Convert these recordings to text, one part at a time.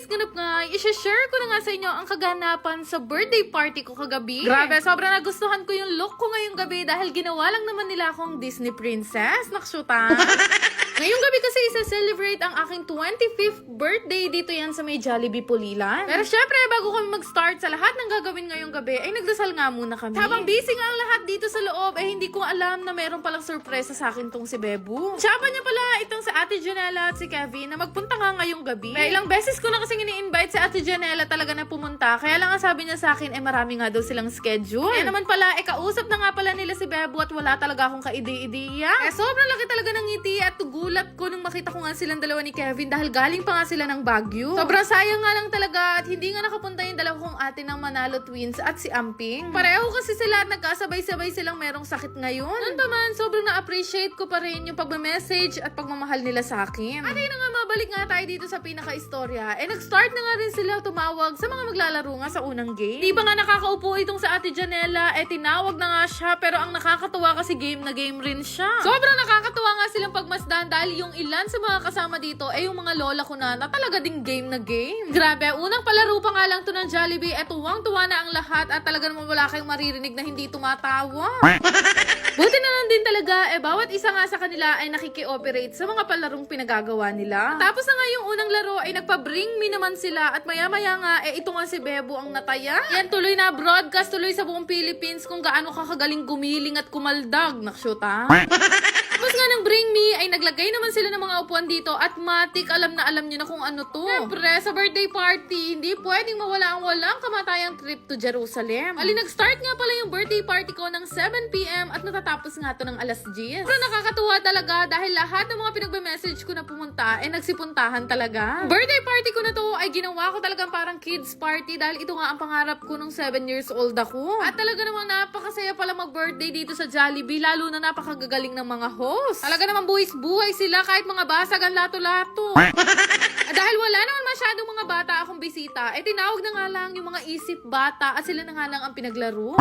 ganap nga, i-share ko na nga sa inyo ang kaganapan sa birthday party ko kagabi. Grabe, sobrang nagustuhan ko yung look ko ngayong gabi dahil ginawa lang naman nila akong Disney princess. Naksyuta. Ngayong gabi kasi isa-celebrate ang aking 25th birthday dito yan sa may Jollibee Pulilan. Pero syempre, bago kami mag-start sa lahat ng gagawin ngayong gabi, ay nagdasal nga muna kami. Habang busy nga ang lahat dito sa loob, eh hindi ko alam na meron palang sorpresa sa akin tong si Bebu. Tsaba niya pala itong si Ate Janela at si Kevin na magpunta nga ngayong gabi. Kaya ilang beses ko na kasing ini-invite si Ate Janela talaga na pumunta. Kaya lang ang sabi niya sa akin, eh marami nga daw silang schedule. Kaya naman pala, kausap na nga pala nila si Bebu at wala talaga akong kaide-ideya. Sobrang laki talaga ng ngiti at gulat ko nung makita ko nga silang dalawa ni Kevin dahil galing pa nga sila ng Baguio. Sobrang sayang nga lang talaga at hindi nga nakapunta yung dalawa kong ate ng Manalo Twins at si Amping. Pareho kasi sila at nagkasabay-sabay silang merong sakit ngayon. Noon pa man, sobrang na-appreciate ko pa rin yung pagmamessage at pagmamahal nila sa akin. At yun na nga, mabalik nga tayo dito sa pinaka-istorya. Nag-start na nga rin sila tumawag sa mga maglalaro nga sa unang game. Di ba nga nakakaupo itong sa Ate Janela, tinawag na nga siya pero ang nakakatuwa kasi game na game rin siya. Sobrang nakakatuwa nga silang pagmasdan dahil yung ilan sa mga kasama dito yung mga lola ko na talaga ding game na game. Grabe, unang palaro pa nga lang to ng Jollibee, tuwang-tuwa na ang lahat at talaga naman wala kayong maririnig na hindi tumatawa. Buti na lang din talaga, bawat isa nga sa kanila ay nakiki-operate sa mga palarong pinagagawa nila. Tapos na nga yung unang laro ay nagpa-bring me naman sila at maya-maya nga, ito nga si Bebo ang nataya. Yan tuloy na broadcast tuloy sa buong Philippines kung gaano kakagaling gumiling at kumaldag. Naksyuta. Tapos nga ng bring me ay naglagay naman sila ng mga upuan dito at matik alam na alam nyo na kung ano to. Siyempre, sa birthday party, hindi pwedeng mawala ang walang kamatayang trip to Jerusalem. Nag-start nga pala yung birthday party ko ng 7 PM at natatapos nga to ng alas 10. Pero nakakatuwa talaga dahil lahat ng mga pinagbe-message ko na pumunta nagsipuntahan talaga. Birthday party ko na to ay ginawa ko talagang parang kids party dahil ito nga ang pangarap ko nung 7 years old ako. At talaga namang napakasaya pala mag-birthday dito sa Jollibee, lalo na napakagagaling ng mga host. Talaga namang buwis-buhay sila kahit mga basag ang lato-lato. Dahil wala naman masyadong mga bata akong bisita, tinawag na nga lang yung mga isip bata at sila na nga lang ang pinaglaro.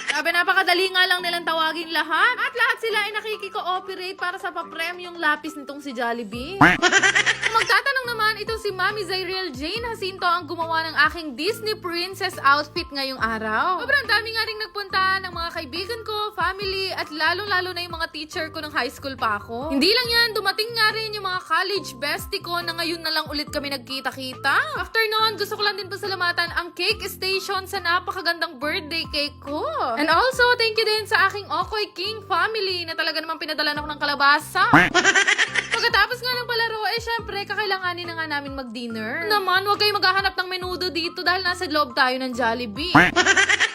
Sabi, napakadali nga lang nilang tawagin lahat. At lahat sila ay nakiki-cooperate para sa papremyong lapis nitong si Jollibee. Kung magtatanong naman, itong si Mami Zairiel Jane Jacinto ang gumawa ng aking Disney Princess outfit ngayong araw. Sobrang dami nga ring nagpunta ng mga kaibigan ko, family, at lalo-lalo na yung mga teacher ko nung high school pa ako. Hindi lang yan, dumating nga rin yung mga college bestie ko na ngayon na lang ulit kami nagkita-kita. After noon, gusto ko lang din pasalamatan ang Cake Station sa napakagandang birthday cake ko. And also, thank you din sa aking Okoy King family na talaga namang pinadalan ako ng kalabasa. Pagkatapos nga ng palaro, syempre, kakailanganin na nga namin mag-dinner. Naman, huwag kayo maghahanap ng menudo dito dahil nasa loob tayo ng Jollibee.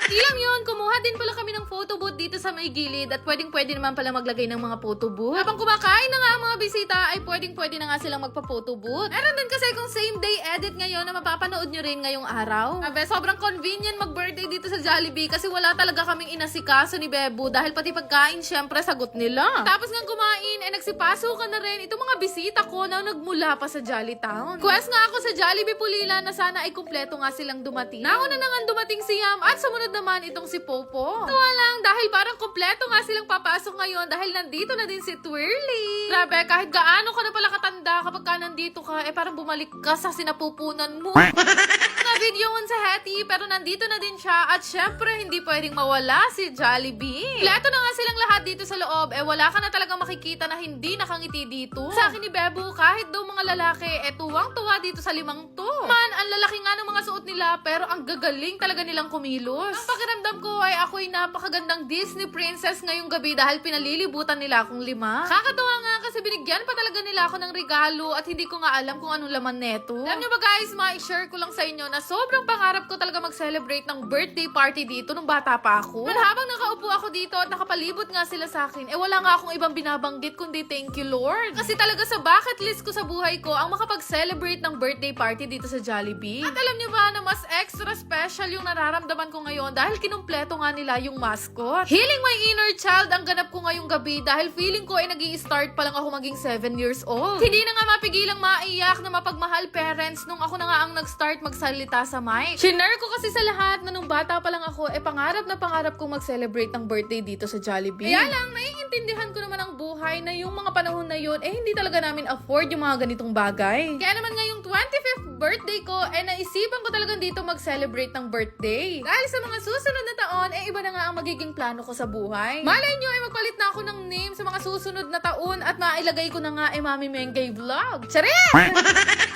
Hindi lang yun, kumuha din pala kami ng photo booth dito sa may gilid at pwedeng-pwede naman pala maglagay ng mga photo booth. Habang kumakain na nga ang mga bisita, ay pwedeng-pwede na nga silang magpa-photo booth. Meron din kasi kung same day edit ngayon na mapapanood nyo rin ngayong araw. Sabi, sobrang convenient mag-birthday dito sa Jollibee kasi wala talaga kaming inasikaso ni Bebu dahil pati pagkain, syempre, sagot nila. Tapos nga kumain, nagsipasukan na rin itong mga bisita ko na nagmula pa sa Jollytown. Quest nga ako sa Jollibee Pulilan na sana ay kumpleto nga silang dumating. Nauna na nga dumating si Yam at sumunod naman itong si Popo. Tawa lang dahil parang kumpleto nga silang papasok ngayon dahil nandito na din si Twirly. Grabe, kahit gaano ka na pala katanda kapag ka nandito ka, parang bumalik ka sa sinapupunan mo. Na videoon sa Hetty pero nandito na din siya at syempre hindi pwedeng mawala si Jollibee. Kompleto na nga silang lahat dito sa loob, wala ka na talagang makikita na hindi nakangiti dito. Sa akin ni Bebu, kahit daw mga lalaki, tuwang-tuwa dito sa limang to. Man, ang lalaki nga ng mga suot nila pero ang gagaling talaga nilang kumilos. Ang pakiramdam ko ay ako'y napakagandang Disney princess ngayong gabi dahil pinalilibutan nila akong 5. Kakatuwa nga kasi binigyan pa talaga nila ako ng regalo at hindi ko nga alam kung anong laman neto. Alam nyo ba guys, ma-share ko lang sa inyo na sobrang pangarap ko talaga mag-celebrate ng birthday party dito nung bata pa ako. At habang nakaupo ako dito at nakapalibot nga sila sa akin, wala nga akong ibang binabanggit kundi thank you Lord. Kasi talaga sa bucket list ko sa buhay ko ang makapag-celebrate ng birthday party dito sa Jollibee. At alam nyo ba na mas extra special yung nararamdaman ko ngayon dahil kinumpleto nga nila yung mascot. Healing my inner child ang ganap ko ngayong gabi dahil feeling ko nag-i-start pa lang ako maging 7 years old. Hindi na nga mapigilang maiyak na mapagmahal parents nung ako na nga ang nag-start magsalita sa mic. Shinare ko kasi sa lahat na nung bata pa lang ako, pangarap na pangarap kong mag-celebrate ng birthday dito sa Jollibee. Kaya lang, naiintindihan ko naman ang buhay na yung mga panahon na yun, hindi talaga namin afford yung mga ganitong bagay. Kaya naman ngayong 25th birthday ko, naisipan ko talagang dito mag-celebrate ng birthday. Dahil sa mga susunod na taon, iba na nga ang magiging plano ko sa buhay. Malay nyo, magpalit na ako ng name sa mga susunod na taon at mailagay ko na nga Mami Mengay Vlog. Charet!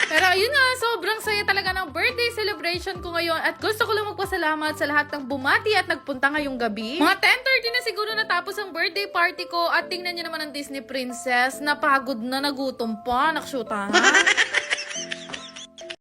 Pero ayun nga, sobrang saya talaga ng birthday celebration ko ngayon at gusto ko lang magpasalamat sa lahat ng bumati at nagpunta ngayong gabi. Mga 10:30 na siguro natapos ang birthday party ko at tingnan nyo naman ang Disney Princess, napagod na, nagutom pa, naksyuta nga.